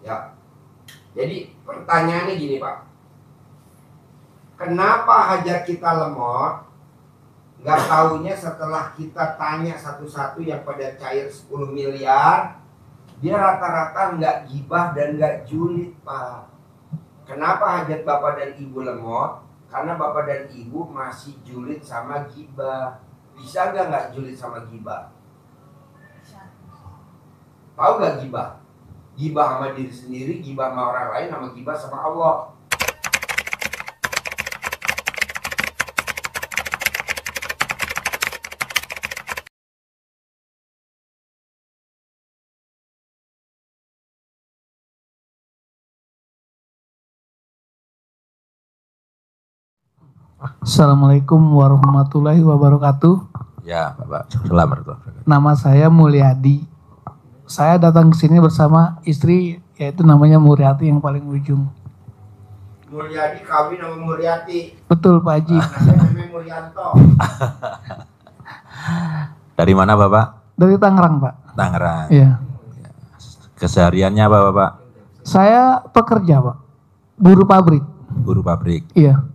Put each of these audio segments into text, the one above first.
Ya. Jadi pertanyaannya gini Pak, kenapa hajat kita lemot? Nggak taunya setelah kita tanya satu-satu yang pada cair 10 miliar, dia rata-rata nggak gibah dan nggak julid Pak. Kenapa hajat Bapak dan Ibu lemot? Karena Bapak dan Ibu masih julid sama gibah. Bisa nggak julid sama gibah? Tahu nggak gibah? Gibah sama diri sendiri, gibah sama orang lain, sama gibah sama Allah. Assalamualaikum warahmatullahi wabarakatuh. Ya, Bapak. Selamat. Nama saya Mulyadi. Saya datang ke sini bersama istri, yaitu namanya Muryati yang paling ujung. Mulyadi kawin sama Muryati. Betul Pak Haji. Anaknya namanya Muryanto. Dari mana Bapak? Dari Tangerang Pak. Tangerang. Iya. Kesehariannya apa Bapak? Saya pekerja Pak, buruh pabrik. Buruh pabrik. Iya.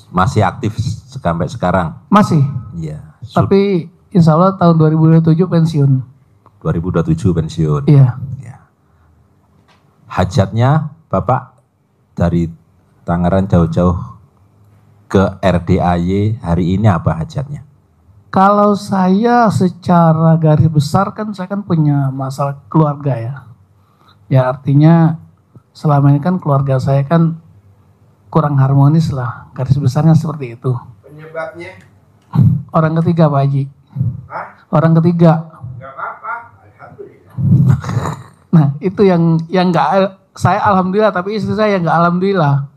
Masih aktif sampai sekarang? Masih. Iya. Tapi insya Allah tahun 2027 pensiun. 2027 pensiun. Iya. Ya. Hajatnya Bapak dari Tangerang jauh-jauh ke RDAY hari ini apa hajatnya? Kalau saya secara garis besar kan saya kan punya masalah keluarga ya. Ya artinya selama ini kan keluarga saya kan kurang harmonis lah. Garis besarnya seperti itu. Penyebabnya? Orang ketiga Pak Haji. Hah? Orang ketiga. Gak apa-apa, alhamdulillah. Nah itu yang nggak, saya alhamdulillah tapi istri saya yang nggak alhamdulillah.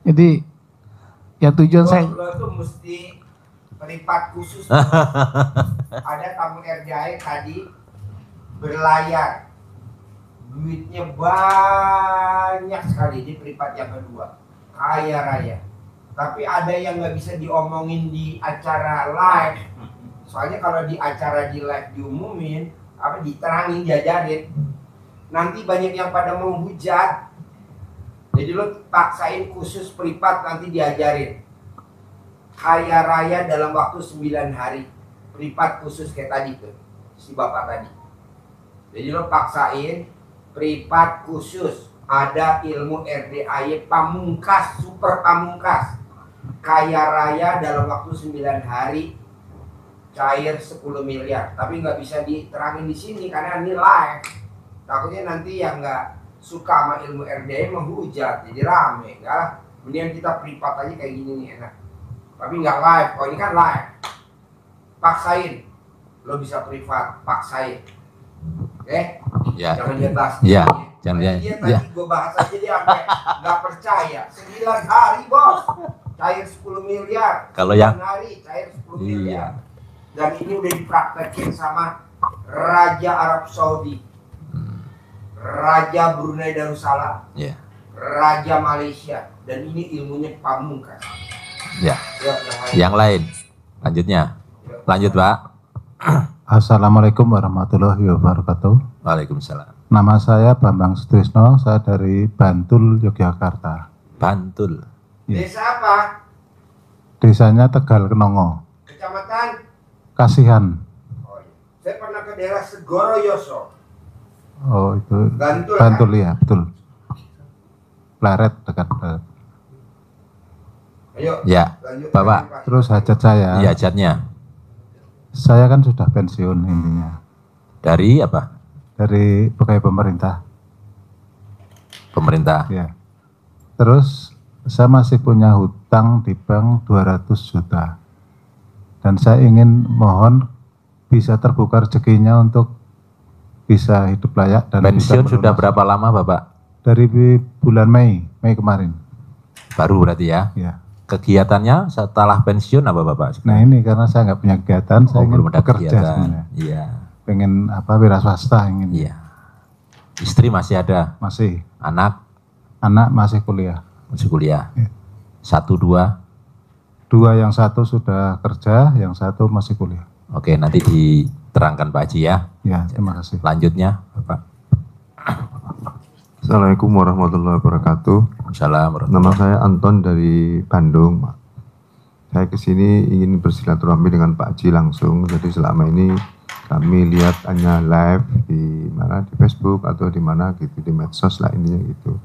Jadi ya tujuan saya. Lo tuh mesti peripat khusus. Ada tamu RDAY tadi berlayar, duitnya banyak sekali di peripat yang kedua, kaya raya. Tapi ada yang nggak bisa diomongin di acara live. Soalnya kalau di acara di live diumumin, apa diterangin, diajarin, nanti banyak yang pada mau hujat. Jadi lo paksain khusus privat nanti diajarin. Kaya raya dalam waktu 9 hari. Privat khusus kayak tadi tuh, si bapak tadi. Jadi lo paksain privat khusus. Ada ilmu RDAY pamungkas, super pamungkas. Kaya raya dalam waktu 9 hari cair 10 miliar, tapi nggak bisa diterangin di sini karena ini live. Takutnya nanti yang nggak suka sama ilmu RDAY menghujat, jadi rame. Enggak lah, mendingan kita privat aja kayak gini nih enak. Tapi nggak live, kalau ini kan live. Paksain, lo bisa privat, paksain. Oke? Ya. Jangan dia bahas. Ya. Jangan dia. Dia tadi gue bahas aja dia sampai nggak percaya. 9 hari bos, cair 10 miliar. Kalau yang 9 hari cair 10 iya. miliar. Dan ini udah dipraktekin sama Raja Arab Saudi, Raja Brunei Darussalam, Ya. Raja Malaysia, dan ini ilmunya pamungkas. Ya. Ya, Yang lain. Lanjutnya. Lanjut, Pak. Assalamualaikum warahmatullahi wabarakatuh. Waalaikumsalam. Nama saya Bambang Sutrisno, saya dari Bantul, Yogyakarta. Bantul. Desa apa? Desanya Tegal Kenongo, Kecamatan? Kasihan. Oh, iya. Saya pernah ke daerah Segoroyoso. Oh itu Bantul, Bantul ya, betul. Pleret dekat. Ayo. Ya, Lanjut, Bapak. lanjut, Pak. Terus hajat saya, Iya, hajatnya. saya kan sudah pensiun intinya Dari apa? dari pegawai pemerintah. Pemerintah. Ya. Terus saya masih punya hutang di bank 200 juta. Dan saya ingin mohon bisa terbuka rezekinya untuk bisa hidup layak dan Pensiun bisa sudah melunasi. berapa lama, Bapak? Dari bulan Mei kemarin. Baru berarti ya. Ya. Kegiatannya setelah pensiun apa, Bapak? Nah ini karena saya nggak punya kegiatan, saya ingin belum ada bekerja kegiatan. sebenarnya. Iya. Pengen apa wira swasta ingin. Iya. Istri masih ada, Masih. anak Masih kuliah. masih kuliah. Iya. 1, 2. Dua, yang satu sudah kerja, yang satu masih kuliah. Oke, nanti terangkan Pak Haji ya. Ya, terima kasih. Lanjutnya Bapak. Assalamualaikum warahmatullahi wabarakatuh. Assalamualaikum. Nama saya Anton dari Bandung, Pak. Saya kesini ingin bersilaturahmi dengan Pak Haji langsung. Jadi selama ini kami lihat hanya live di mana, di Facebook atau di mana gitu, di medsos lah intinya gitu.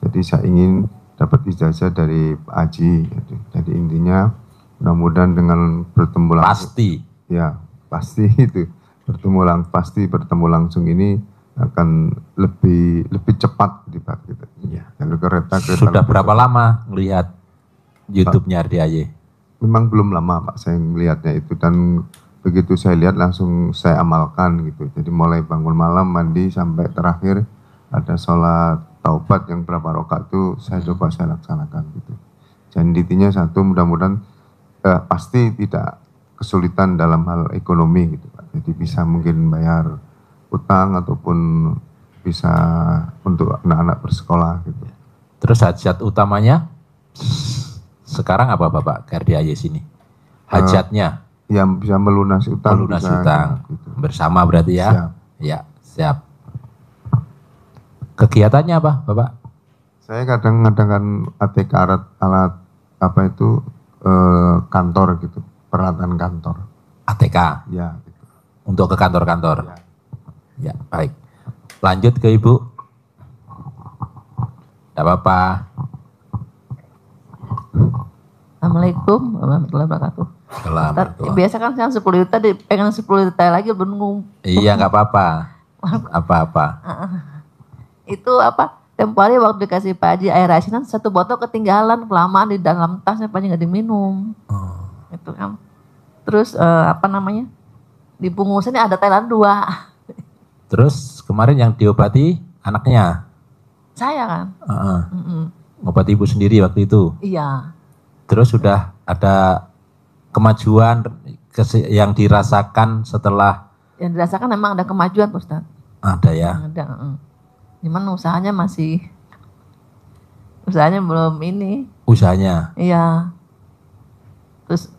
Jadi saya ingin dapat ijazah dari Pak Haji. Jadi intinya mudah-mudahan dengan bertemu langsung. Pasti. Ya, pasti itu. Pasti bertemu langsung ini akan lebih cepat gitu Pak. Gitu. Ya. Jalur kereta Sudah berapa lama melihat YouTube-nya RDAY? Memang belum lama Pak saya melihatnya itu, dan begitu saya lihat langsung saya amalkan gitu. Jadi mulai bangun malam, mandi sampai terakhir ada sholat taubat yang berapa rakaat itu saya coba saya laksanakan gitu. Dan intinya satu, mudah-mudahan pasti tidak kesulitan dalam hal ekonomi gitu Pak. Jadi bisa mungkin bayar utang ataupun bisa untuk anak-anak bersekolah gitu. Terus hajat utamanya sekarang apa Bapak ke RDAY sini? Hajatnya? Yang bisa melunasi utang. Melunasi bisa, utang. gitu. Bersama berarti ya? Siap. Ya, siap. Kegiatannya apa Bapak? Saya kadang ngadakan ATK alat apa itu kantor gitu, peralatan kantor. ATK? Ya, gitu. Untuk ke kantor-kantor? Ya. Ya, baik. Lanjut ke Ibu. Tidak apa-apa. Assalamualaikum warahmatullahi wabarakatuh. Assalamualaikum. Biasa kan sekarang 10 juta, pengen 10 juta lagi belum. Iya, nggak apa-apa. Apa-apa. Itu apa? Tempo hari waktu dikasih Pak Haji air asinan, satu botol ketinggalan, kelamaan di dalam tasnya, Pak Haji nggak diminum. Itu kan. Terus apa namanya? Di bungkusannya ada Thailand 2. Terus kemarin yang diobati anaknya? Saya kan. Ngobati Ibu sendiri waktu itu? Iya. Terus sudah ada kemajuan yang dirasakan setelah? Yang dirasakan memang ada kemajuan Pak Ustadz. Ada ya? Ada. Cuman usahanya belum ini. Usahanya? Iya. Terus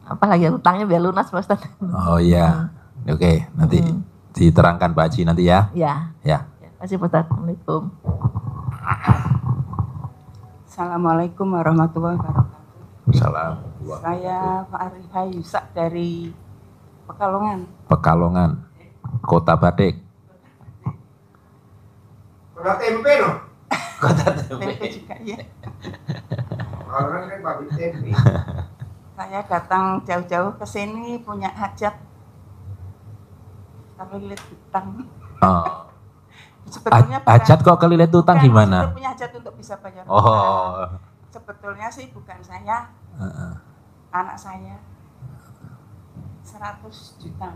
apalagi utangnya biar lunas Pak Ustadz. Oh iya. Oke, nanti diterangkan Pak Haji nanti ya? Iya. Ya. Terima kasih Pak Ustadz. Assalamualaikum. Assalamualaikum warahmatullahi wabarakatuh. Salam. Saya Pak Arifah Yusak dari Pekalongan. Pekalongan, Kota Batik. Kota tempe loh. Kota Tempe juga ya. Orang kan pabrik tempe. Saya datang jauh-jauh ke sini punya hajat. Tapi lihat hutang. Oh. Sebetulnya Hajat kok kelilit utang bukan, gimana? maksudnya punya hajat untuk bisa bayar Oh. utang. Sebetulnya sih bukan saya, anak saya 100 juta.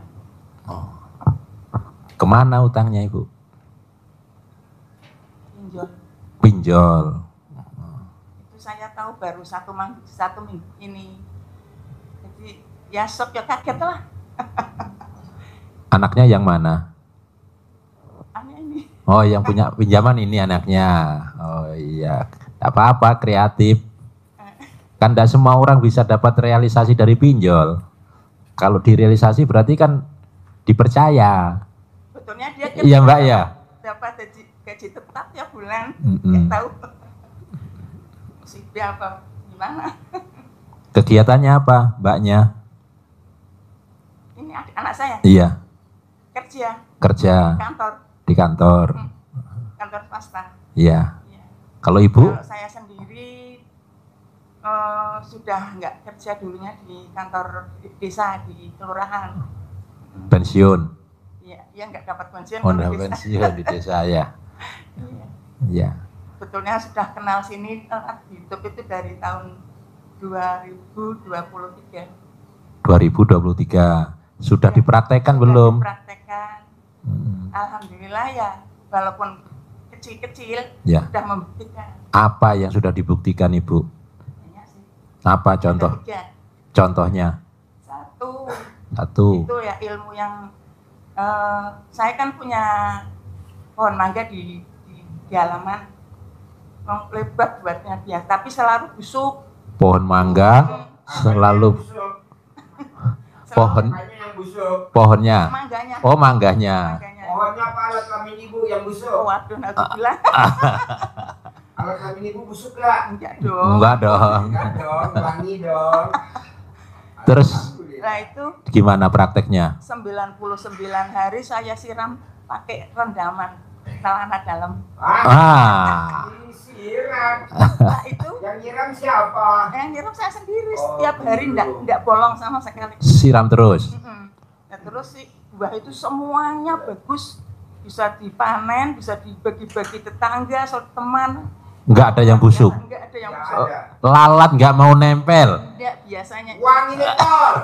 Oh. Kemana utangnya Ibu? Pinjol. Pinjol. Itu saya tahu baru satu minggu ini. Jadi ya shock, ya kaget lah. Anaknya yang mana? Aneh ini. Oh, yang punya pinjaman ini anaknya. Oh iya, tak apa-apa, kreatif. Kan tidak semua orang bisa dapat realisasi dari pinjol. Kalau direalisasi berarti kan dipercaya. Betulnya dia Iya Mbak ya. dapat gaji tetap ya bulan. Mm-mm. Nggak tahu. Musibah apa gimana? Kegiatannya apa Mbaknya? Ini anak saya Iya, kerja kerja kantor di kantor. swasta. Iya. Ya. Kalau Ibu? Kalau saya sendiri sudah nggak kerja dulunya di kantor desa di kelurahan. Pensiun. Ya nggak dapat pensiun. Oh, kalau udah di desa. pensiun di desa ya. Iya. Iya. Betulnya sudah kenal sini YouTube itu dari tahun 2023. 2023. Sudah Ya, dipraktekkan sudah belum? Dipraktekkan. Alhamdulillah ya, walaupun kecil-kecil Ya. sudah membuktikan. Apa yang sudah dibuktikan Ibu? Ya sih. Apa Ada contoh? 3. Contohnya? Satu, Satu. itu ya ilmu yang saya kan punya pohon mangga di halaman, lebat buatnya dia, tapi selalu busuk. Pohon mangga selalu pohon Makanya yang busuk? Pohonnya. Mangganya. Oh, mangganya. Mangganya. Pohonnya apa alat kelamin ibu yang busuk? Waduh, aku bilang Alat kelamin ibu busuk gak? enggak dong. Enggak dong. Enggak dong, wangi dong. Terus? Nah itu Gimana prakteknya? 99 hari saya siram pakai rendaman celana dalam. Ah. Ini siram. Nah itu Yang nyiram siapa? yang nyiram saya sendiri Oh, setiap hari gitu. enggak bolong sama sekali. Siram terus. Nah terus sih buah itu semuanya bagus, bisa dipanen, bisa dibagi-bagi tetangga, teman. Enggak ada yang busuk. Enggak ada yang Nggak busuk. ada. Lalat nggak mau nempel. Enggak biasanya Wangi nekol.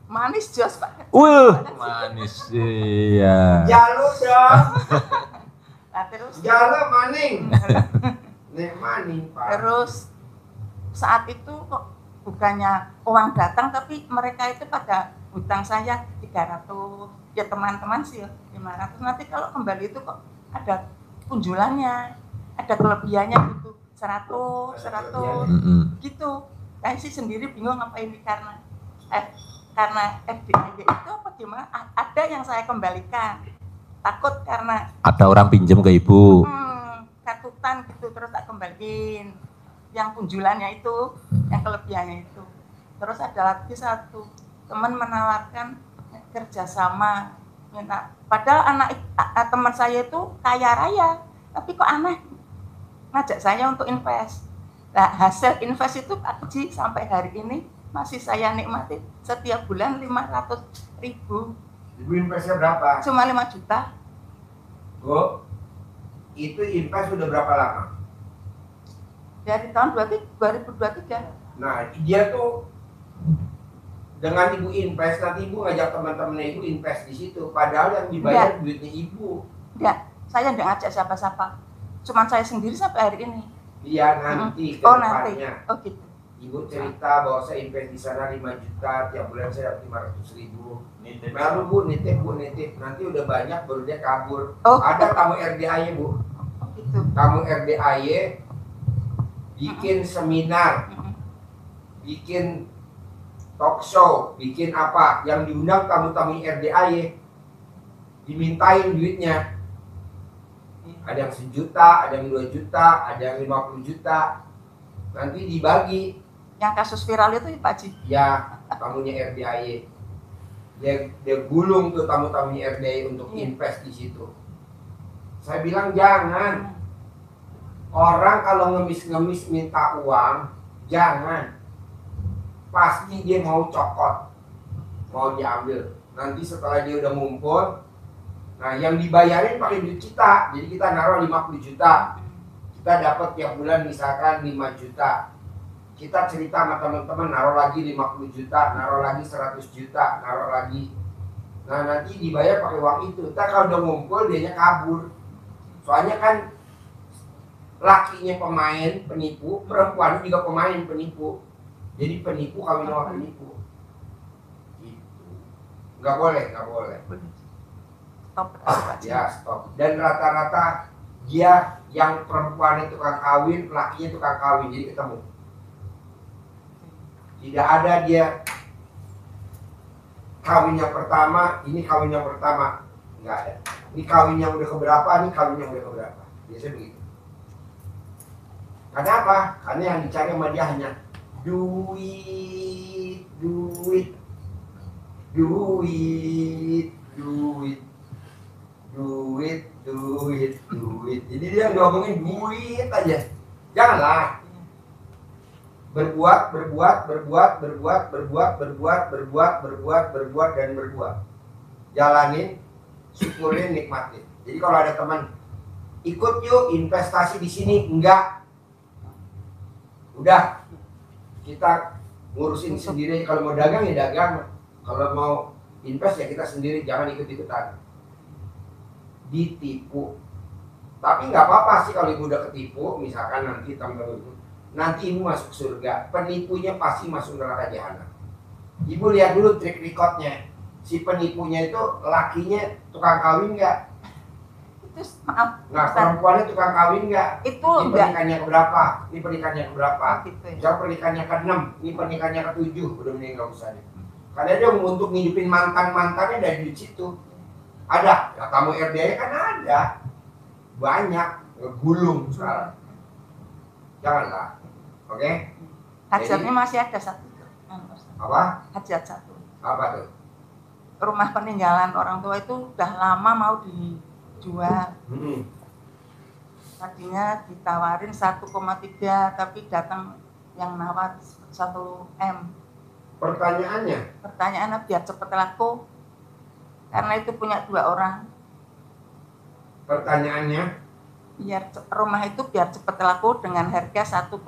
manis jos Pak. Manis. Iya. Jalur dong. Nah terus Jalur maning. Nek maning, Pak. terus saat itu kok bukannya uang datang tapi mereka itu pada hutang saya 300, ya teman-teman sih 500, nanti kalau kembali itu kok ada punjulannya, ada kelebihannya gitu 100 gitu. Saya sih sendiri bingung apa ini karena FDIY itu apa gimana, ada yang saya kembalikan, takut karena Ada orang pinjam ke ibu. katutan gitu terus tak kembaliin yang punjulannya itu, yang kelebihannya itu. Terus ada lagi satu teman menawarkan kerjasama, minta padahal teman saya itu kaya raya, tapi kok aneh ngajak saya untuk invest. Nah hasil invest itu Pak Ji sampai hari ini masih saya nikmati setiap bulan 500.000. Ibu investnya berapa? Cuma 5 juta. Bu, itu invest sudah berapa lama? Dari tahun 2023. Nah, dia tuh dengan ibu invest, nanti ibu ngajak teman-temannya ibu invest di situ. Padahal yang dibayar duitnya ibu. Enggak, saya enggak ngajak siapa-siapa. Cuman saya sendiri sampai hari ini. Iya, nanti ke Oh nanti, depannya. oh gitu. Ibu cerita bahwa saya invest di sana 5 juta, tiap bulan saya dapat 500.000. Lalu bu, nitip. Nanti udah banyak baru dia kabur. Oh. Ada tamu RDAY bu. Oh gitu. Tamu RDAY bikin seminar, bikin talk show, bikin apa, yang diundang tamu-tamu RDAY dimintain duitnya. Ada yang 1 juta, ada yang 2 juta, ada yang 50 juta. Nanti dibagi. Yang kasus viral itu Pak Ji. Ya, tamunya RDAY. Dia gulung tuh tamu-tamunya RDAY untuk invest di situ. Saya bilang jangan. Orang kalau ngemis-ngemis minta uang, jangan. Pasti dia mau cokot, mau diambil. Nanti setelah dia udah ngumpul, nah yang dibayarin pakai duit kita. Jadi kita naruh 50 juta. Kita dapat tiap bulan misalkan 5 juta. Kita cerita sama teman-teman naruh lagi 50 juta, naruh lagi 100 juta, naruh lagi. Nah nanti dibayar pakai uang itu. Ntar kalau udah ngumpul dianya kabur. Soalnya kan lakinya pemain penipu, perempuan juga pemain penipu. Jadi penipu kawin sama penipu. Gitu. Nggak boleh. Stop Pak Ji. Ya stop. Dan rata-rata dia yang perempuan itu tukang kawin, lakinya tukang kawin, jadi ketemu. Tidak ada dia kawin yang pertama, ini kawin yang pertama, nggak ada. Ini kawin yang udah keberapa, ini kawin yang udah keberapa. Biasanya begitu. Karena apa? Karena yang dicari sama dia hanya duit. Jadi dia ngomongin duit aja. Janganlah. Berbuat dan berbuat. Jalanin, syukurin, nikmatin. Jadi kalau ada teman ikut yuk investasi di sini, enggak. Udah kita ngurusin sendiri. Kalau mau dagang ya dagang. Kalau mau invest ya kita sendiri, jangan ikut-ikutan. Ditipu. Tapi nggak apa-apa sih kalau ibu udah ketipu, misalkan nanti nanti ibu masuk surga, penipunya pasti masuk neraka jahanam. Ibu lihat dulu trik recordnya, si penipunya itu lakinya tukang kawin nggak? Itu maaf. Nah perempuannya tukang kawin nggak? Itu Ini enggak. pernikahannya keberapa? Ini pernikahannya keberapa? Gitu ya. Misal pernikahannya ke-6, ini pernikahannya ke-7, udah mending nggak usah deh. Karena dia untuk ngidupin mantan-mantannya dari situ. Ada, ya, tamu RDA kan ada. Banyak, ngegulung sekarang. Janganlah, oke? Hajatnya masih ada satu. Apa? Hajat satu. Apa tuh? Rumah peninggalan orang tua itu udah lama mau dijual. Tadinya ditawarin 1,3, tapi datang yang nawar 1 M. Pertanyaannya biar cepet laku, karena itu punya 2 orang. Pertanyaannya? Biar rumah itu biar cepet laku dengan harga 1,5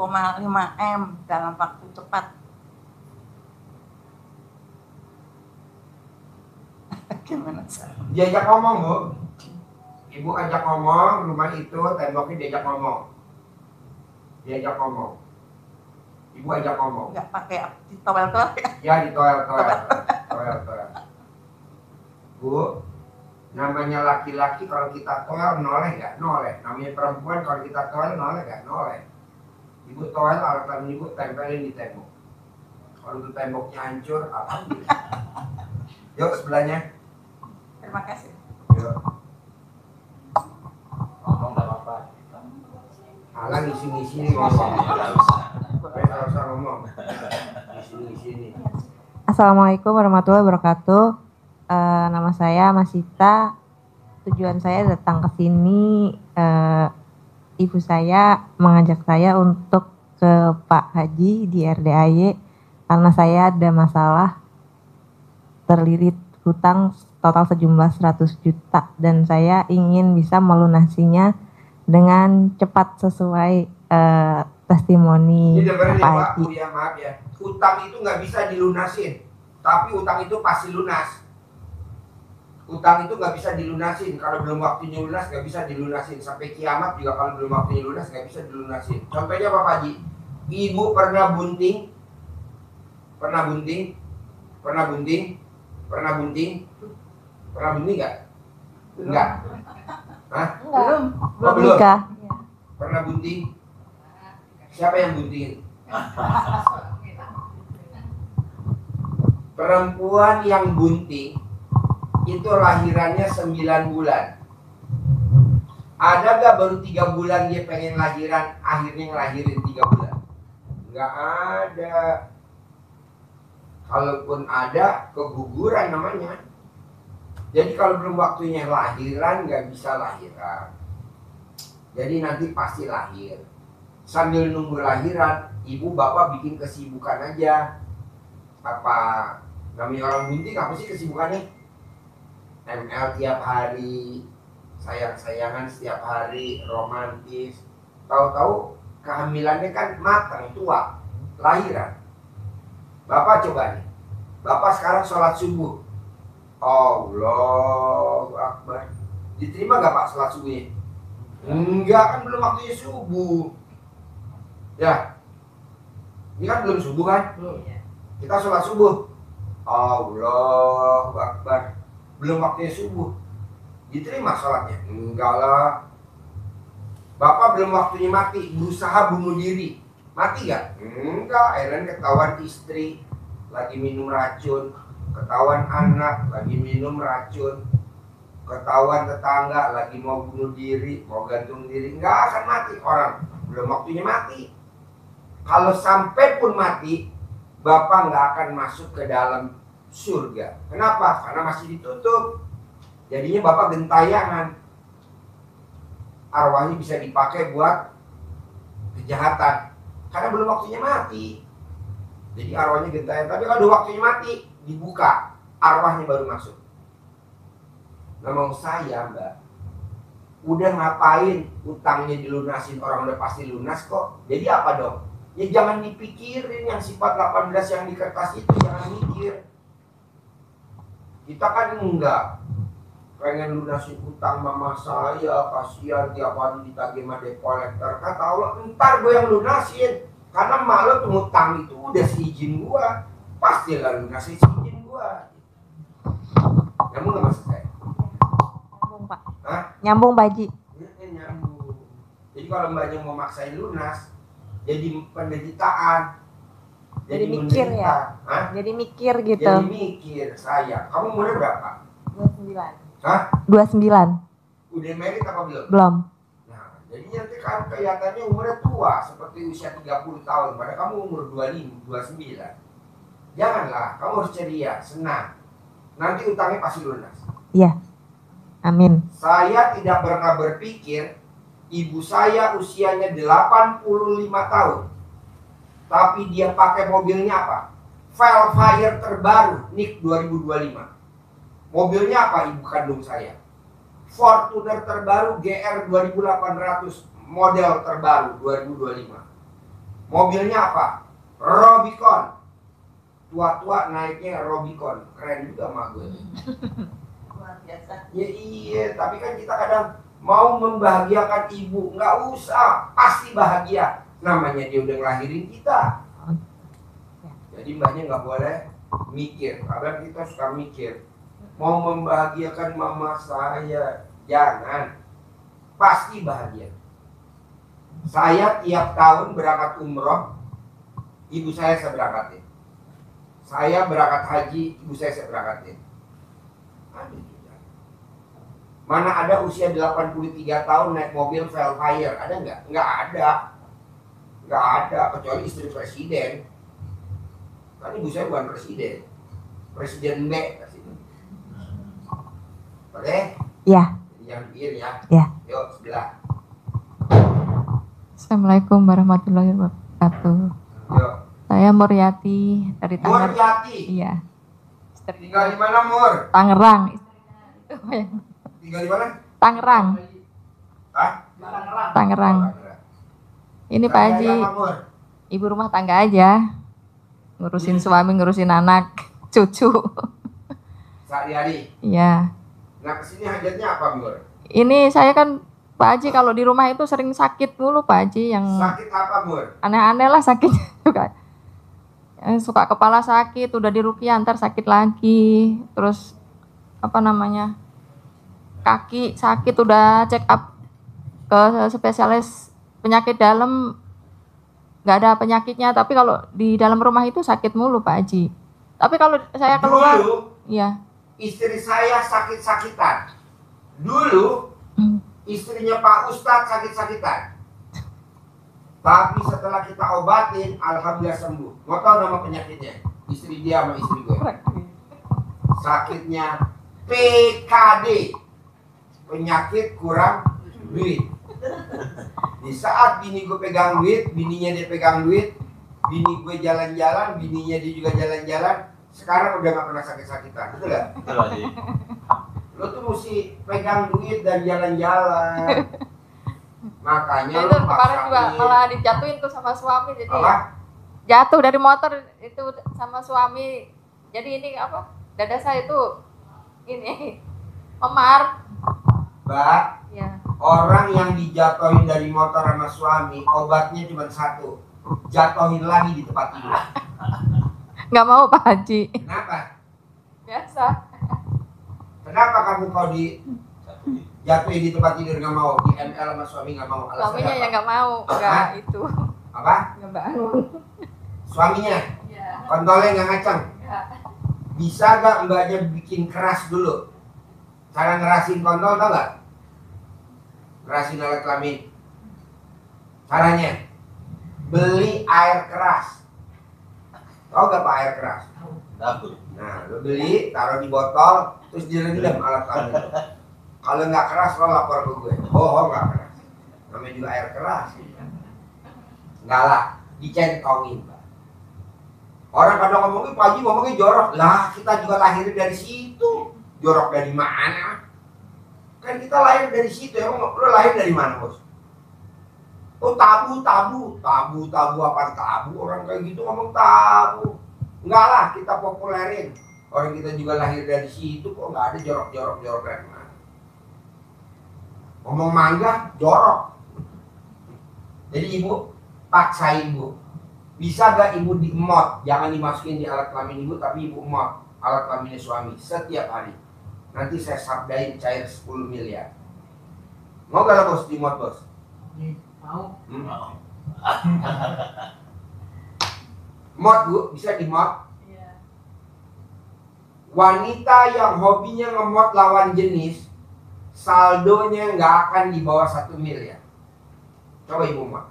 M dalam waktu cepat. Gimana sih? Diajak ngomong, Bu. Ibu ajak ngomong, rumah itu temboknya diajak ngomong. Diajak ngomong. Ibu ajak ngomong. Enggak pakai ditowel-towel ya? Ya, ditowel-towel. Towel-towel. Bu, namanya laki-laki kalau kita toel noleh nggak? Noleh. Namanya perempuan kalau kita toel noleh nggak? Noleh. Ibu toel alat ibu tempelin di tembok. Kalau itu temboknya hancur, alhamdulillah. Yuk sebelahnya. Terima kasih. Yuk. Ngomong nggak apa-apa. Alah ngisi-ngisi nih ngomong. Nggak usah ngomong. Ngisi-ngisi nih. Assalamualaikum warahmatullahi wabarakatuh. Nama saya Masita. Tujuan saya datang ke sini, ibu saya mengajak saya untuk ke Pak Haji di RDAY karena saya ada masalah terlilit hutang total sejumlah 100 juta dan saya ingin bisa melunasinya dengan cepat sesuai testimoni Ini dengerin ya Pak Pak, Haji. Bu ya, maaf ya. Utang itu nggak bisa dilunasin, tapi utang itu pasti lunas. Utang itu nggak bisa dilunasin, kalau belum waktunya lunas nggak bisa dilunasin. Sampai kiamat juga kalau belum waktunya lunas nggak bisa dilunasin. Contohnya Pak Haji, Ibu pernah bunting? Pernah bunting? Pernah bunting? Pernah bunting? Pernah bunting nggak? Enggak. Hah? Belum. Oh, belum. Nikah. Pernah bunting? Siapa yang bunting? Perempuan yang bunting itu lahirannya 9 bulan. Ada gak baru 3 bulan dia pengen lahiran, akhirnya ngelahirin 3 bulan? Nggak ada. Kalaupun ada, keguguran namanya. Jadi kalau belum waktunya lahiran, nggak bisa lahiran. Jadi nanti pasti lahir. Sambil nunggu lahiran, ibu bapak bikin kesibukan aja. Apa namanya orang bunting, apa sih kesibukannya? ML tiap hari, sayang-sayangan setiap hari, romantis. Tahu-tahu kehamilannya kan matang, tua, lahiran. Bapak coba nih, bapak sekarang sholat subuh. Allahu Akbar. Diterima gak Pak sholat subuhnya? Enggak, kan belum waktunya subuh. Ya, ini kan belum subuh kan? Kita sholat subuh. Allahu Akbar. Belum waktunya subuh. Diterima sholatnya? Enggak lah. Bapak belum waktunya mati, berusaha bunuh diri. Mati gak? Enggak, akhirnya ketahuan istri lagi minum racun, ketahuan anak lagi minum racun, ketahuan tetangga lagi mau bunuh diri, mau gantung diri. Enggak akan mati orang, belum waktunya mati. Kalau sampai pun mati, Bapak nggak akan masuk ke dalam surga. Kenapa? Karena masih ditutup. Jadinya Bapak gentayangan. Arwahnya bisa dipakai buat kejahatan. Karena belum waktunya mati. Jadi arwahnya gentayangan. Tapi kalau udah waktunya mati, dibuka. Arwahnya baru masuk. Nah mau saya Mbak, udah ngapain utangnya dilunasin, orang udah pasti lunas kok. Jadi apa dong? Ya jangan dipikirin yang sifat 18 yang di kertas itu, jangan mikir. Kita kan enggak pengen lunasin utang mama saya, kasihan tiap hari ditagih sama debt collector. Kata Allah, ntar gue yang lunasin. Karena malu tuh utang itu udah seizin gue, pasti lah lunasin seizin gue. Nyambung gak maksud saya? Nyambung Pak. Hah? Nyambung Pak Haji. Nyambung. Jadi kalau mbaknya mau maksain lunas, jadi penderitaan. Jadi mikir menderita. ya? Hah? Jadi mikir gitu. Jadi mikir, saya. Kamu umurnya berapa? 29. Hah? 29. Udah married apa belum? Belum. Nah, jadi nanti kan kelihatannya umurnya tua, seperti usia 30 tahun, padahal kamu umur 25, 29. Janganlah, kamu harus ceria, senang. Nanti utangnya pasti lunas. Iya. Amin. Saya tidak pernah berpikir ibu saya usianya 85 tahun. Tapi dia pakai mobilnya apa? Velfire terbaru, NIK 2025. Mobilnya apa ibu kandung saya? Fortuner terbaru GR 2800 model terbaru 2025. Mobilnya apa? Rubicon. Tua-tua naiknya Rubicon. Keren juga mah gue. Luar biasa. Ya iya, tapi kan kita kadang mau membahagiakan ibu, nggak usah, pasti bahagia. Namanya dia udah ngelahirin kita. Jadi mbaknya nggak boleh mikir, kadang kita suka mikir mau membahagiakan mama saya, jangan, pasti bahagia. Saya tiap tahun berangkat umroh, ibu saya berangkatin. Saya berangkat haji, ibu saya berangkatin. Aduh. Mana ada usia 83 tahun naik mobil Velfire, ada nggak? Nggak ada. Nggak ada, kecuali istri presiden. Kan ibu saya bukan presiden. Presiden B. Oke? Iya. Jangan pikir ya. Iya. Yuk, sebelah. Assalamualaikum warahmatullahi wabarakatuh. Yuk. Saya Muriati dari Tangerang. Muriati. Iya. Tinggal di mana, Mur? Tangerang. Tinggal di mana? Tangerang. Hah? Tangerang. Ini Pak Haji, Apa, Mur? ibu rumah tangga aja. Ngurusin suami, ngurusin anak, cucu. Sehari-hari. Iya. Nah, kesini hajatnya apa, Mur? Ini saya kan Pak Haji kalau di rumah itu sering sakit mulu Pak Haji, yang Sakit apa, Mur? aneh-aneh lah sakitnya juga. Yang suka kepala sakit, udah diruqyah ntar sakit lagi. Terus apa namanya? Kaki sakit, udah check up ke spesialis penyakit dalam, nggak ada penyakitnya, tapi kalau di dalam rumah itu sakit mulu Pak Haji. Tapi kalau saya keluar, Dulu, iya. istri saya sakit-sakitan. Dulu, istrinya Pak Ustadz sakit-sakitan. Tapi setelah kita obatin, alhamdulillah sembuh. Mau tahu nama penyakitnya? Istri dia sama istri gue. Sakitnya PKD. Penyakit kurang duit. Di saat bini gue pegang duit, bininya dia pegang duit, bini gue jalan-jalan, bininya dia juga jalan-jalan, sekarang udah gak pernah sakit-sakitan, betul gak? Betul, Haji. Lo tuh mesti pegang duit dan jalan-jalan. Makanya Itu lo kemarin juga paksain. malah dijatuhin tuh sama suami, jadi Apa? jatuh dari motor itu sama suami. Jadi ini apa? Dada saya itu ini memar. Mbak, Ya. orang yang dijatuhin dari motor sama suami, obatnya cuma satu. Jatuhin lagi di tempat tidur. Nggak mau Pak Haji. Kenapa? Biasa. Kenapa kamu kalau jatuhin di tempat tidur nggak mau? Di ML sama suami nggak mau? Alasannya Suaminya apa? yang nggak mau, nggak itu. Apa? Nggak mau. Suaminya? Iya. Kontolnya nggak ngacang? Ya. Bisa gak mbaknya bikin keras dulu? Cara ngerasin kontol tau gak? Ngerasin alat kelamin. Caranya beli air keras. Tau gak pak air keras? Nah, lo beli, taruh di botol, terus direndam alat kelamin lo. Kalau nggak keras lo lapor ke gue. Oh nggak keras. Namanya juga air keras. Enggak lah, dicentongin pak. Orang kadang ngomongin, Pak Haji ngomongin jorok. Lah kita juga lahir dari situ. Jorok dari mana? Kan kita lahir dari situ. Emang lo lahir dari mana bos? Oh tabu apa tabu? Orang kayak gitu ngomong tabu. Enggak lah, kita populerin. Orang kita juga lahir dari situ kok nggak ada jorok dari mana? Ngomong mangga jorok. Jadi ibu paksain bu. Bisa gak ibu diemot? Jangan dimasukin di alat kelamin ibu, tapi ibu emot alat kelaminnya suami setiap hari. Nanti saya sabdain cair 10 miliar. Mau gak lah bos diemot bos? Mau. Mod Bu, bisa di mod. Wanita yang hobinya ngemot lawan jenis, saldonya nggak akan di bawah 1 miliar. Coba Ibu mod.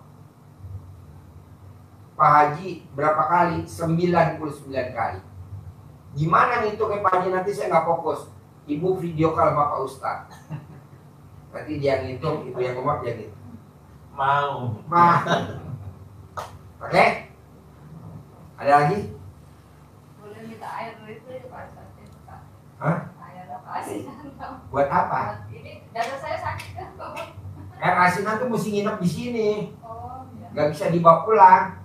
Pak Haji berapa kali? 99 kali. Gimana ngitungnya Pak Haji? Nanti saya nggak fokus. Ibu video call sama Pak Ustadz. Nanti dia ngitung, ibu yang ngemot dia ngitung. Mau. Oke? Ada lagi? Boleh minta air dulu itu ya Pak Ustadz. Hah? Air apa asinan? Buat apa? Ini dada saya sakit kan? Air asinan tuh mesti nginep di sini. Oh, iya. Nggak bisa dibawa pulang.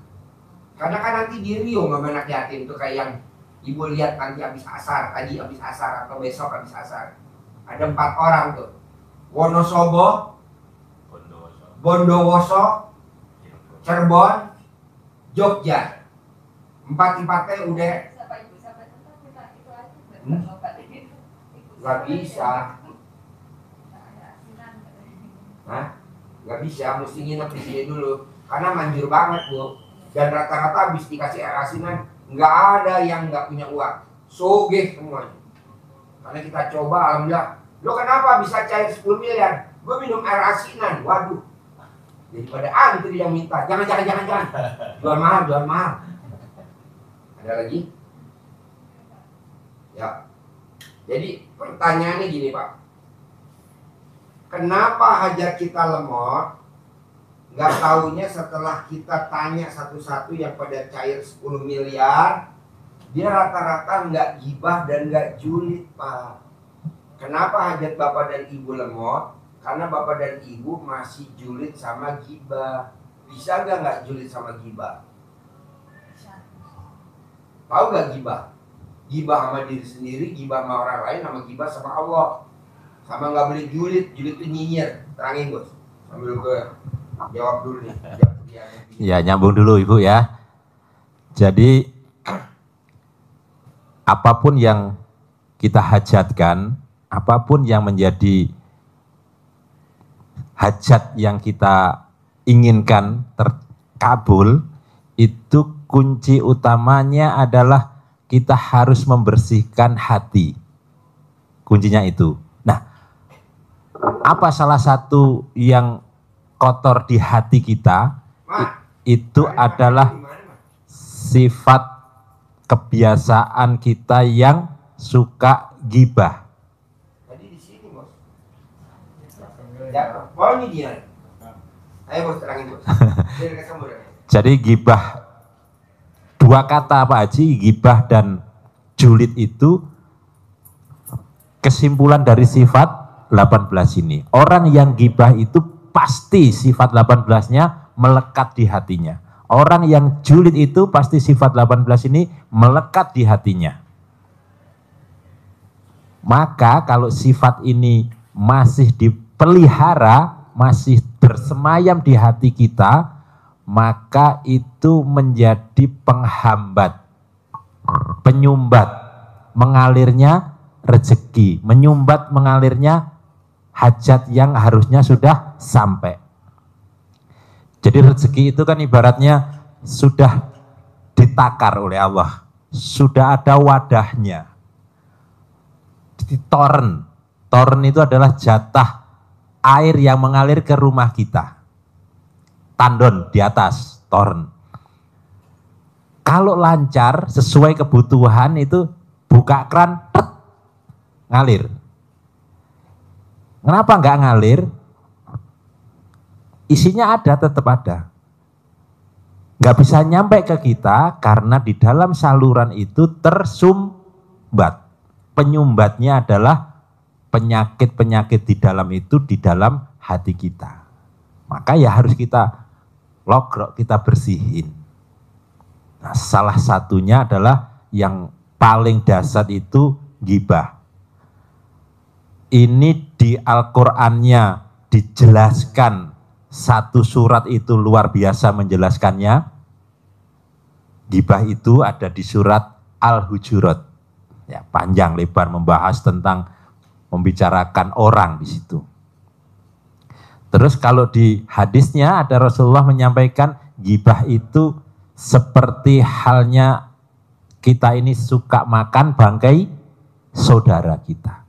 Karena kan nanti di Rio nggak anak yatim tuh kayak yang ibu lihat nanti habis asar, tadi habis asar atau besok habis asar. Ada 4 orang tuh. Wonosobo, Bondowoso, Cirebon, Jogja. 4-4-nya udah Siapa ibu? Siapa itu itu aja. nggak bisa. Hah? Nggak bisa, mesti nginep di sini dulu. Karena manjur banget Bu. Dan rata-rata habis dikasih air asinan nggak ada yang nggak punya uang, sogeh semuanya. Karena kita coba, alhamdulillah. Lo kenapa bisa cair 10 miliar? Gue minum air asinan, waduh. Daripada antri yang minta, jangan. Jual mahal. Ada lagi? Ya. Jadi pertanyaannya gini Pak. Kenapa hajat kita lemot? Nggak taunya setelah kita tanya satu-satu yang pada cair 10 miliar, dia rata-rata nggak gibah dan nggak julid Pak. Kenapa hajat Bapak dan Ibu lemot? Karena Bapak dan Ibu masih julid sama gibah. Bisa nggak julid sama gibah? Tahu nggak gibah? Gibah sama diri sendiri, gibah sama orang lain, sama gibah sama Allah. Sama nggak boleh julid itu nyinyir. Terangin Bos, sambil gue jawab dulu nih. Ya, nyambung dulu Ibu ya. Jadi apapun yang kita hajatkan, apapun yang menjadi hajat yang kita inginkan terkabul, itu kunci utamanya adalah kita harus membersihkan hati. Kuncinya itu. Nah, apa salah satu yang kotor di hati kita? Itu adalah sifat kebiasaan kita yang suka gibah. Tadi di sini Bos. Ya, oh ini dia. Ayo Bos terangin Bos. Jadi gibah, 2 kata Pak Haji, gibah dan julid itu kesimpulan dari sifat 18 ini. Orang yang gibah itu pasti sifat 18-nya melekat di hatinya. Orang yang julid itu pasti sifat 18 ini melekat di hatinya. Maka kalau sifat ini masih dipelihara, masih bersemayam di hati kita, maka itu menjadi penghambat, penyumbat mengalirnya rezeki, menyumbat mengalirnya hajat yang harusnya sudah sampai. Jadi rezeki itu kan ibaratnya sudah ditakar oleh Allah, sudah ada wadahnya. Di toren itu adalah jatah air yang mengalir ke rumah kita. Tandon di atas, toren. Kalau lancar sesuai kebutuhan itu buka kran, ngalir. Kenapa nggak ngalir? Isinya ada, tetap ada. Nggak bisa nyampe ke kita karena di dalam saluran itu tersumbat. Penyumbatnya adalah penyakit-penyakit di dalam itu, di dalam hati kita. Maka ya harus kita logrok, kita bersihin. Nah, salah satunya adalah yang paling dasar itu gibah. Ini di Al-Qur'annya dijelaskan, satu surat itu luar biasa menjelaskannya. Gibah itu ada di surat Al-Hujurat. Ya, panjang lebar membahas tentang membicarakan orang di situ. Terus kalau di hadisnya ada Rasulullah menyampaikan gibah itu seperti halnya kita ini suka makan bangkai saudara kita.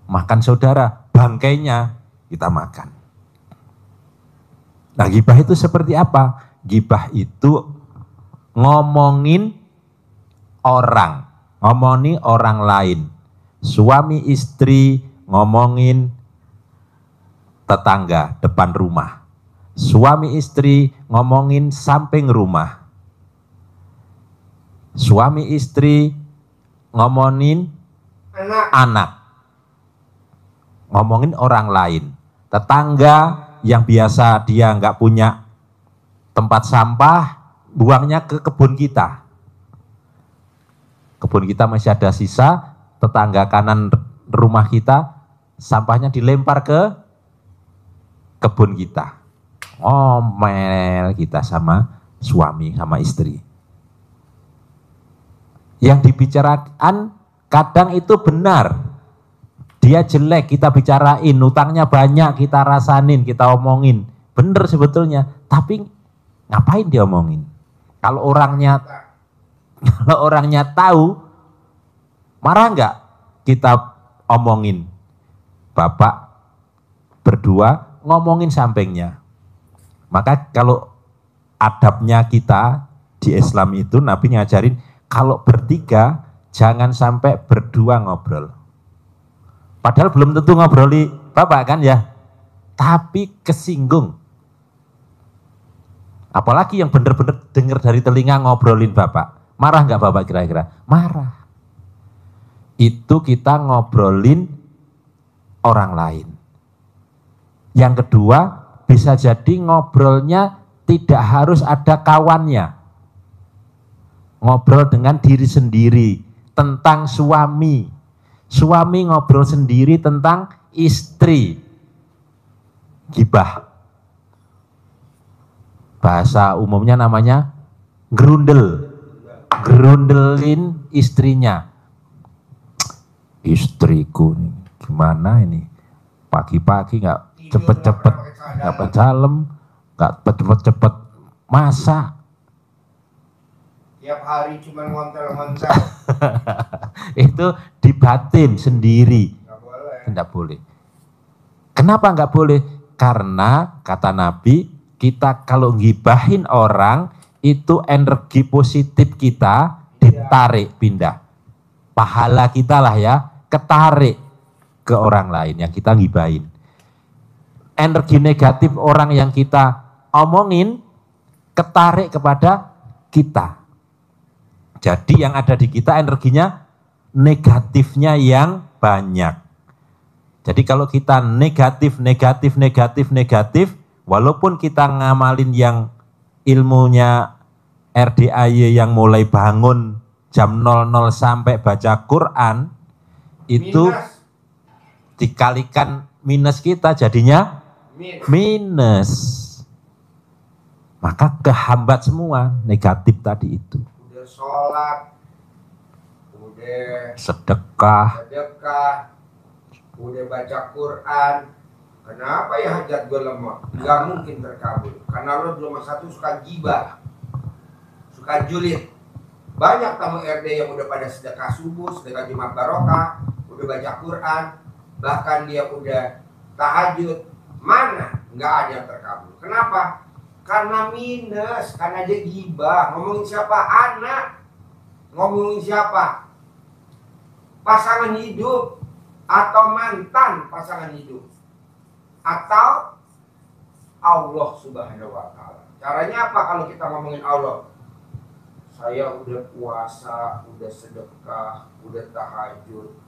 Makan saudara, bangkainya kita makan. Nah, ghibah itu seperti apa? Ghibah itu ngomongin orang lain. Suami istri ngomongin tetangga depan rumah. Suami istri ngomongin samping rumah. Suami istri ngomongin anak. Ngomongin orang lain. Tetangga yang biasa dia nggak punya tempat sampah, buangnya ke kebun kita. Kebun kita masih ada sisa, tetangga kanan rumah kita, sampahnya dilempar ke kebun kita. Ngomel kita sama suami, sama istri. Yang dibicarakan kadang itu benar. Dia jelek, kita bicarain, utangnya banyak, kita rasanin, kita omongin. Bener sebetulnya, tapi ngapain dia omongin? Kalau orangnya tahu, marah nggak kita omongin? Bapak berdua ngomongin sampingnya. Maka kalau adabnya kita di Islam itu, Nabi ngajarin kalau bertiga jangan sampai berdua ngobrol. Padahal belum tentu ngobroli bapak kan ya, tapi kesinggung. Apalagi yang benar-benar dengar dari telinga ngobrolin bapak. Marah nggak bapak kira-kira? Marah. Itu kita ngobrolin orang lain. Yang kedua, bisa jadi ngobrolnya tidak harus ada kawannya. Ngobrol dengan diri sendiri tentang suami. Suami ngobrol sendiri tentang istri. Ghibah. Bahasa umumnya namanya gerundel. Gerundelin istrinya. Istriku nih, gimana ini? Pagi-pagi nggak cepet-cepet dapat dalem, nggak cepet-cepet masak. Tiap hari cuma ngontel-ngontel. Itu dibatin sendiri. Nggak boleh. Kenapa nggak boleh? Karena kata Nabi, kita kalau ngibahin orang, itu energi positif kita ditarik pindah. Pahala kita lah ya, ketarik ke orang lain yang kita ngibahin. Energi negatif orang yang kita omongin, ketarik kepada kita. Jadi yang ada di kita energinya negatifnya yang banyak. Jadi kalau kita negatif, walaupun kita ngamalin yang ilmunya RDAY yang mulai bangun jam 00 sampai baca Quran, itu dikalikan minus kita jadinya minus. Maka kehambat semua negatif tadi itu. Udah sholat, udah sedekah, udah baca Quran. Kenapa ya hajat gue lemah? Gak mungkin terkabul. Karena lo nomor satu suka gibah, suka julid. Banyak tamu RD yang udah pada sedekah subuh, sedekah Jumat Barokah, udah baca Quran, bahkan dia udah tahajud. Mana? Nggak ada yang terkabul. Kenapa? Karena minus, karena dia gibah. Ngomongin siapa? Anak. Ngomongin siapa? Pasangan hidup atau mantan pasangan hidup atau Allah Subhanahu wa Ta'ala. Caranya apa kalau kita ngomongin Allah? Saya udah puasa, udah sedekah, udah tahajud.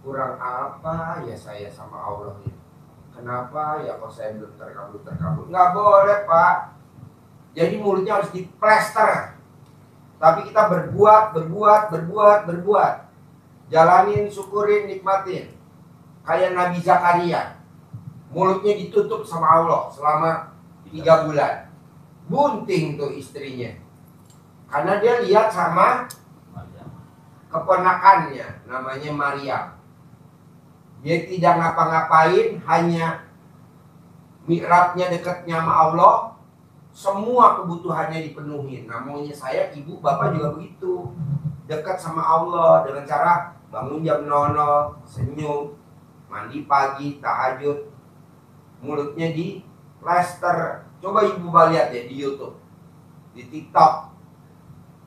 Kurang apa ya saya sama Allah ini? Kenapa ya kok saya belum terkabul? Nggak boleh Pak. Jadi mulutnya harus diplester. Tapi kita berbuat. Jalanin, syukurin, nikmatin. Kayak Nabi Zakaria. Mulutnya ditutup sama Allah selama 3 bulan. Bunting tuh istrinya. Karena dia lihat sama keponakannya, namanya Maryam. Dia tidak ngapa-ngapain, hanya mi'rabnya dekatnya sama Allah, semua kebutuhannya dipenuhi. Namanya saya, ibu, bapak juga begitu. Dekat sama Allah dengan cara bangun jam 00, senyum, mandi pagi, tahajud, mulutnya di plaster. Coba ibu lihat ya di YouTube, di TikTok.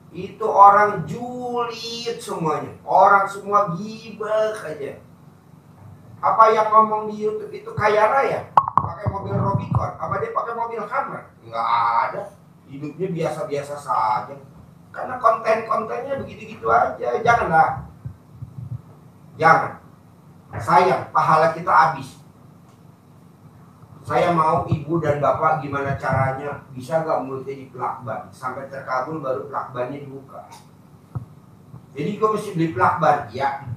Itu orang julid semuanya, orang semua gibah aja. Apa yang ngomong di YouTube itu kaya raya? Pakai mobil Robicon? Apa dia pakai mobil Hammer? Nggak ada. Hidupnya biasa-biasa saja. Karena konten-kontennya begitu-gitu aja. Janganlah. Jangan. Sayang, pahala kita habis. Saya mau ibu dan bapak gimana caranya bisa nggak mulutnya diplakban sampai terkabul baru plakbannya dibuka. Jadi gue mesti beli plakban, ya.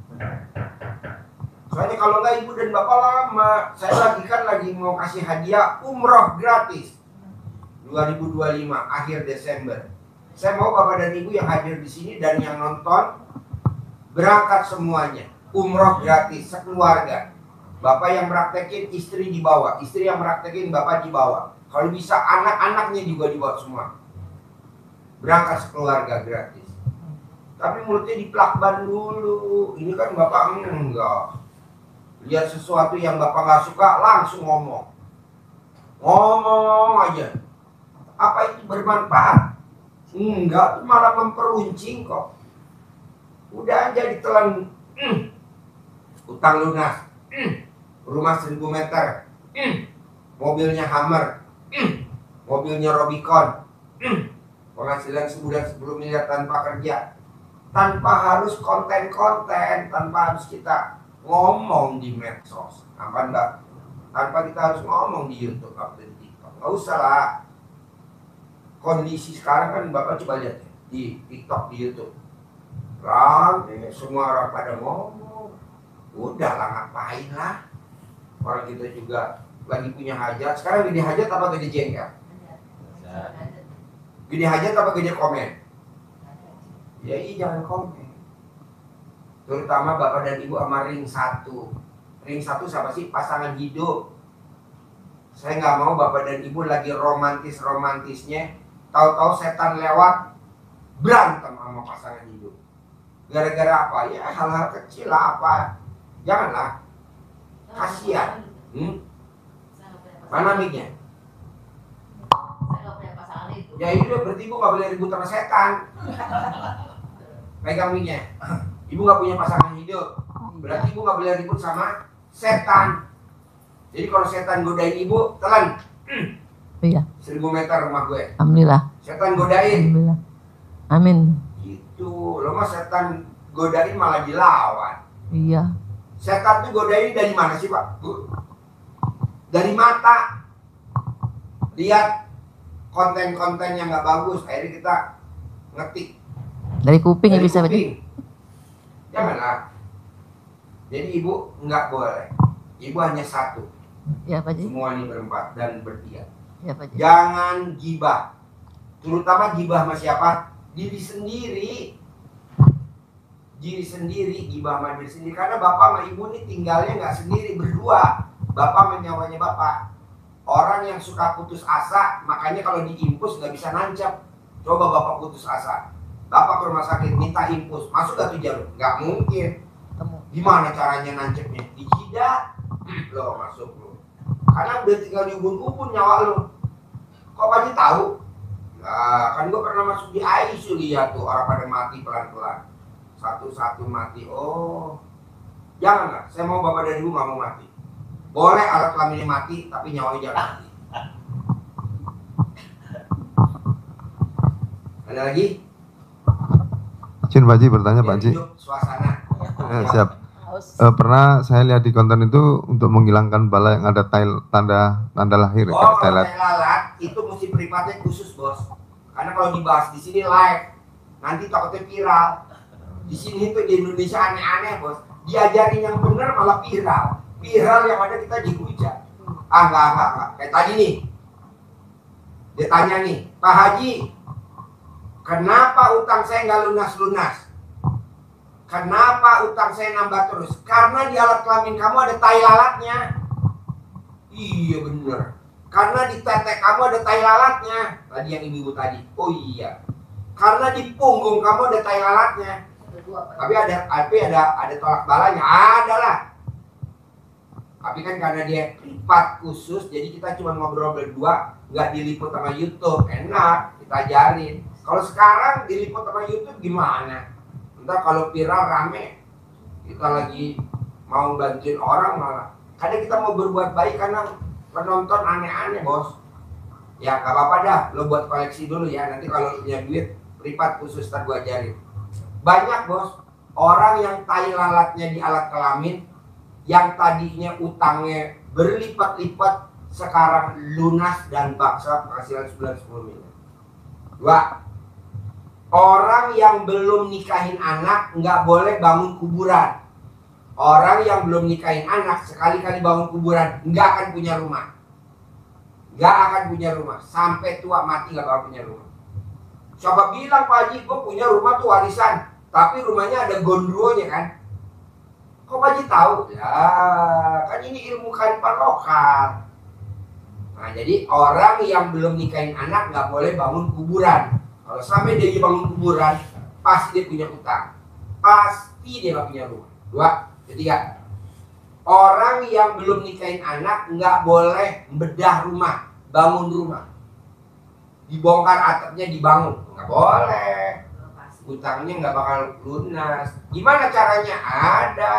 Soalnya kalau nggak ibu dan bapak lama. Saya lagi mau kasih hadiah umroh gratis 2025 akhir Desember. Saya mau bapak dan ibu yang hadir di sini dan yang nonton berangkat semuanya umroh gratis sekeluarga. Bapak yang praktekin, istri dibawa. Istri yang praktekin, bapak dibawa. Kalau bisa anak-anaknya juga dibawa semua. Berangkat sekeluarga gratis. Tapi mulutnya diplakban dulu. Ini kan bapak enggak. Lihat sesuatu yang bapak nggak suka, langsung ngomong. Ngomong aja. Apa itu bermanfaat? Enggak, itu malah memperuncing kok. Udah aja ditelan. Utang lunas. Rumah 1000 meter, mobilnya Hammer, mobilnya Robicon, penghasilan sebulan 10 miliar tanpa kerja, tanpa harus konten-konten, tanpa harus kita ngomong di medsos, tanpa kita harus ngomong di YouTube atau di TikTok, nggak usah lah. Kondisi sekarang kan bapak coba lihat ya, di TikTok, di YouTube, semua orang pada ngomong, udah lah ngapain lah. Orang kita juga lagi punya hajat. Sekarang gede hajat apa gede jengkel? Gede hajat apa gede komen? Ya iya, jangan komen. Terutama bapak dan ibu sama ring 1. Ring 1 siapa sih? Pasangan hidup. Saya nggak mau bapak dan ibu lagi romantis-romantisnya, tahu-tahu setan lewat berantem sama pasangan hidup. Gara-gara apa? Ya hal-hal kecil lah apa. Janganlah. Kasihan. Mana mic-nya? Ya itu berarti ibu gak boleh ribut sama setan. Pegang mic-nya. Ibu gak punya pasangan hidup, berarti ibu gak boleh ribut sama setan. Jadi kalau setan godain ibu, telan. Iya. 1000 meter rumah gue. Alhamdulillah. Setan godain. Alhamdulillah. Amin. Gitu. Lo mah setan godain malah dilawan. Iya. Setan tuh godain dari mana sih Pak? Bu? Dari mata. Lihat konten-konten yang nggak bagus, akhirnya kita ngetik. Dari kuping ya Dari bisa kuping. Janganlah. Jadi ibu nggak boleh. Ibu hanya satu. Ya Pak Ji. Semua ini berempat dan bertiga. Ya Pak Ji. Jangan gibah. Terutama gibah sama siapa? Diri sendiri. Diri sendiri, gibah sama diri sendiri. Karena bapak sama ibu ini tinggalnya nggak sendiri, berdua. Bapak sama nyawanya bapak. Orang yang suka putus asa, makanya kalau diimpus nggak bisa nancap. Coba bapak putus asa, bapak ke rumah sakit minta impus, masuk gak tuh jarum? Nggak mungkin. Gimana caranya nancepnya? Di jidat, lo masuk lo. Karena udah tinggal di ubun-ubun nyawa lo. Kok Pak Haji tahu? Nah, kan gue pernah masuk di ICU, lihat tuh orang pada mati pelan-pelan. Satu-satu mati. Oh, janganlah. Saya mau bapak dan ibu nggak mau mati. Boleh alat kelaminnya mati, tapi nyawanya jangan mati. Ada lagi? Izin Pak Haji bertanya Pak Haji. Hidup suasana. Siap. Pernah saya lihat di konten itu untuk menghilangkan bala yang ada tanda lahir. Oh, kalau tai lalat itu mesti privatnya khusus bos. Karena kalau dibahas di sini live, nanti takutnya viral. Di sini tuh di Indonesia aneh-aneh bos. Diajarin yang benar malah viral. Viral yang ada kita dihujat. Enggak. Kayak tadi nih. Dia tanya nih, Pak Haji, kenapa utang saya nggak lunas-lunas? Kenapa utang saya nambah terus? Karena di alat kelamin kamu ada tai lalatnya. Iya bener. Karena di tete kamu ada tai lalatnya. Tadi yang ibu-ibu tadi. Oh iya. Karena di punggung kamu ada tai lalatnya. Tapi ada tolak balanya. Ada lah. Tapi kan karena dia privat khusus, jadi kita cuma ngobrol berdua, nggak diliput sama YouTube. Enak, kita ajarin. Kalau sekarang diliput sama YouTube gimana? Entah kalau viral rame, kita lagi mau bantuin orang malah. Kadang kita mau berbuat baik karena penonton aneh-aneh, bos. Ya nggak apa-apa dah, lo buat koleksi dulu ya. Nanti kalau punya duit privat khusus ntar gue ajarin. Banyak, bos, orang yang tai lalatnya di alat kelamin, yang tadinya utangnya berlipat-lipat, sekarang lunas dan baksa penghasilan sebulan 10 miliar. 2. Orang yang belum nikahin anak nggak boleh bangun kuburan. Orang yang belum nikahin anak sekali-kali bangun kuburan nggak akan punya rumah. Nggak akan punya rumah. Sampai tua mati nggak bakal punya rumah. Siapa bilang Pak Haji, gue punya rumah tuh warisan, tapi rumahnya ada gondronya kan? Kok Pak Haji tahu? Ya, kan ini ilmu kearifan lokal. Nah, jadi orang yang belum nikahin anak nggak boleh bangun kuburan. Kalau sampai dia bangun kuburan, pasti dia punya utang. Pasti dia nggak punya rumah. 2. 3. Orang yang belum nikahin anak nggak boleh bedah rumah, bangun rumah. Dibongkar atapnya dibangun, nggak boleh. Utangnya nggak bakal lunas. Gimana caranya? Ada.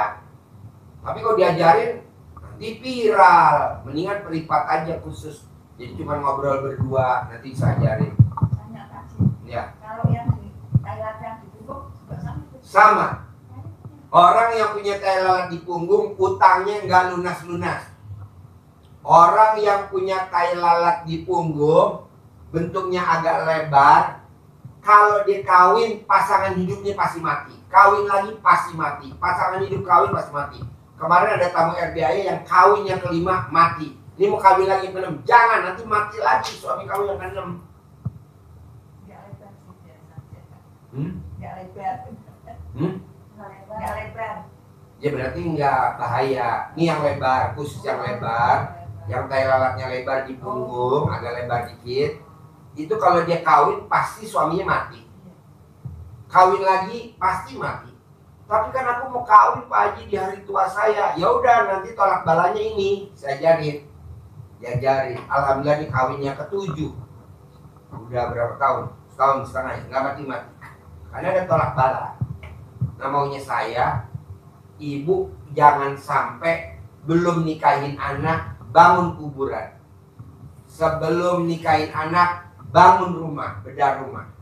Tapi kalau diajarin nanti viral. Mendingan privat aja khusus. Jadi cuma ngobrol berdua, nanti bisa ajarin. Tanya kasih. Ya. Kalau yang di Thailand yang di punggung juga sama. Sama. Orang yang punya tai lalat di punggung, utangnya nggak lunas-lunas. Orang yang punya tai lalat di punggung, bentuknya agak lebar, kalau dia kawin, pasangan hidupnya pasti mati. Kawin lagi pasti mati. Pasangan hidup kawin pasti mati. Kemarin ada tamu RBI yang kawin yang kelima mati. Ini mau kawin lagi yang ke-6. Jangan, nanti mati lagi suami kamu yang ke-6. Nggak lebar sih biasa. Hmm? Nggak lebar. Hmm? Nggak lebar. Ya berarti nggak bahaya. Ini yang lebar, khusus yang lebar. Yang tai lalatnya lebar di punggung, agak lebar dikit. Itu kalau dia kawin pasti suaminya mati. Kawin lagi pasti mati. Tapi kan aku mau kawin Pak Haji di hari tua saya. Ya udah, nanti tolak balanya ini saya ajarin. Diajarin. Alhamdulillah ini kawinnya ke-7. Udah berapa tahun? Setahun setengah ya, nggak mati-mati. Karena ada tolak bala. Nah maunya saya, ibu jangan sampai belum nikahin anak bangun kuburan. Sebelum nikahin anak bangun rumah, bedah rumah.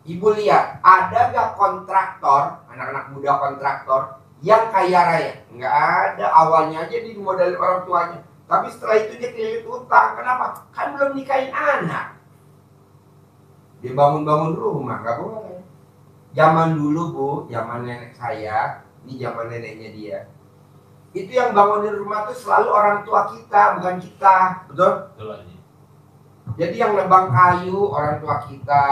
Ibu lihat, ada gak kontraktor, anak-anak muda kontraktor yang kaya raya? Nggak ada, awalnya aja dimodalin orang tuanya. Tapi setelah itu dia kredit utang. Kenapa? Kan belum nikahin anak. Dia bangun-bangun rumah, nggak boleh. Zaman dulu Bu, zaman nenek saya, ini zaman neneknya dia. Itu yang bangunin rumah tuh selalu orang tua kita, bukan kita, betul? Jadi yang nebang kayu orang tua kita,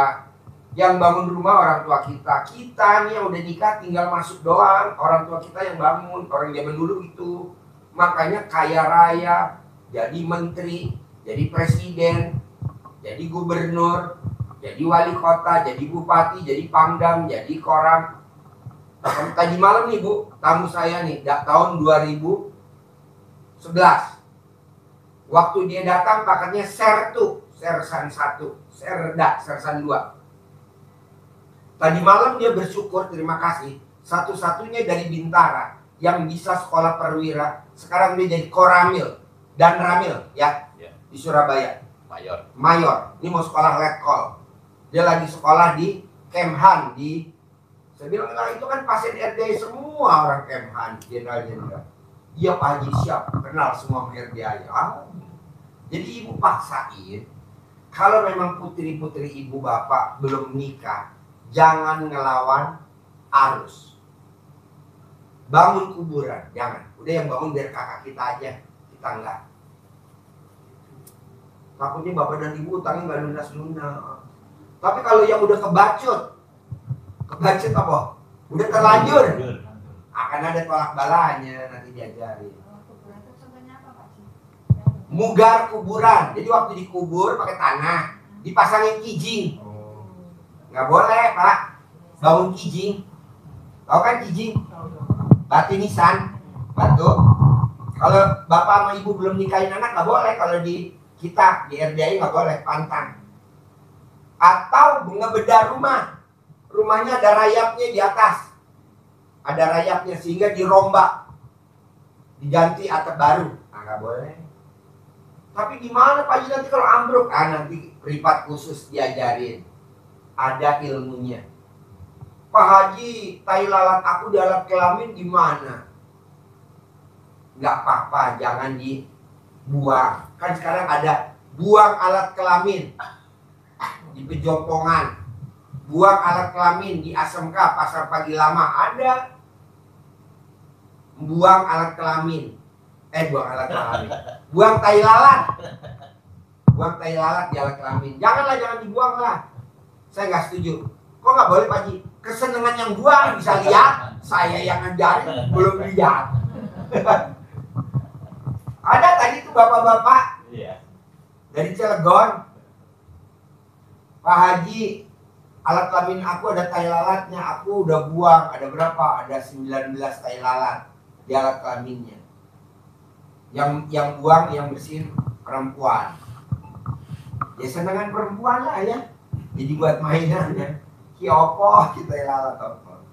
yang bangun rumah orang tua kita. Kita nih yang udah nikah tinggal masuk doang, orang tua kita yang bangun. Orang zaman dulu itu. Makanya kaya raya, jadi menteri, jadi presiden, jadi gubernur, jadi wali kota, jadi bupati, jadi pangdam, jadi koram. Tadi malam nih Bu, tamu saya nih, tahun 2011. Waktu dia datang paketnya Sertu, Sersan 1, Serda, Sersan 2. Tadi malam dia bersyukur, terima kasih, satu-satunya dari Bintara yang bisa sekolah perwira. Sekarang dia jadi koramil dan ramil ya, di Surabaya. Mayor. Ini mau sekolah letkol. Dia lagi sekolah di Kemhan di. Saya bilang, nah, itu kan pasien RDI semua orang Kemhan, jenderal-jenderal. Iya Pak Haji siap, kenal semua RDI. Jadi ibu paksain, kalau memang putri-putri ibu bapak belum nikah, jangan ngelawan arus. Bangun kuburan, jangan. Udah yang bangun biar kakak kita aja, kita enggak. Takutnya bapak dan ibu utangnya nggak lunas-lunas. Tapi kalau yang udah kebacut apa? Udah terlanjur, akan ada tolak balanya, nanti diajarin. mugar kuburan. Jadi waktu dikubur pakai tanah, dipasangin kijing. Nggak boleh Pak, bangun kijing. Tahu kan kijing? Batu nisan, batu. Kalau bapak sama ibu belum nikahin anak nggak boleh. Kalau di kita di RDI nggak boleh, pantang. Atau ngebedah rumah, rumahnya ada rayapnya di atas, ada rayapnya sehingga dirombak, diganti atap baru. Nah, nggak boleh. Tapi gimana Pak Haji nanti kalau ambruk? Nanti privat khusus diajarin, ada ilmunya. Pak Haji, tai lalat aku di alat kelamin gimana? Nggak apa-apa, jangan dibuang. Kan sekarang ada buang alat kelamin di Pejompongan, buang alat kelamin di ASMK Pasar Pagi Lama, ada buang alat kelamin. Buang alat kelamin, buang tai lalat, buang tai lalat di alat kelamin. Janganlah, jangan dibuang lah. Saya nggak setuju. Kok nggak boleh Pak Haji? Kesenangan yang buang bisa lihat, saya yang ngajarin belum lihat. Ada tadi tuh bapak-bapak dari Cilegon, Pak Haji, alat kelamin aku ada tai lalatnya, aku udah buang. Ada berapa? Ada 19 tai lalat di alat kelaminnya. Yang buang, yang bersihin perempuan. Ya senangan perempuan lah ya. Jadi buat mainannya. Ki opo, kita lalat opo.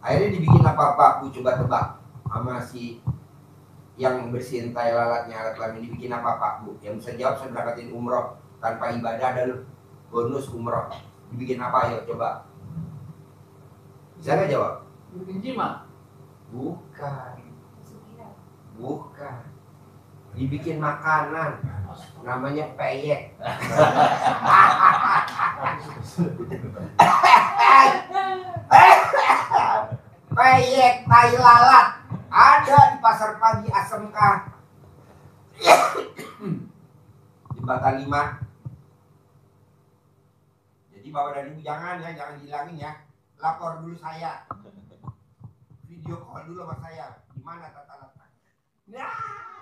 Akhirnya dibikin apa-apa, aku coba tebak sama si yang bersihin tai lalatnya alat kelamin, dibikin apa Pak Bu? Yang bisa jawab saya berangkatin umroh tanpa ibadah ada bonus umroh. Dibikin apa ayo coba? Bisa nggak jawab? Bikin jimat. Bukan. Bukan. Dibikin makanan. Namanya peyek. Peyek tai lalat. Ada di Pasar Pagi ASMK Jembatan 5. Jadi Bapak dan Ibu jangan hilangin ya. Lapor dulu saya. Video call dulu sama saya. Gimana tata letaknya? Nah.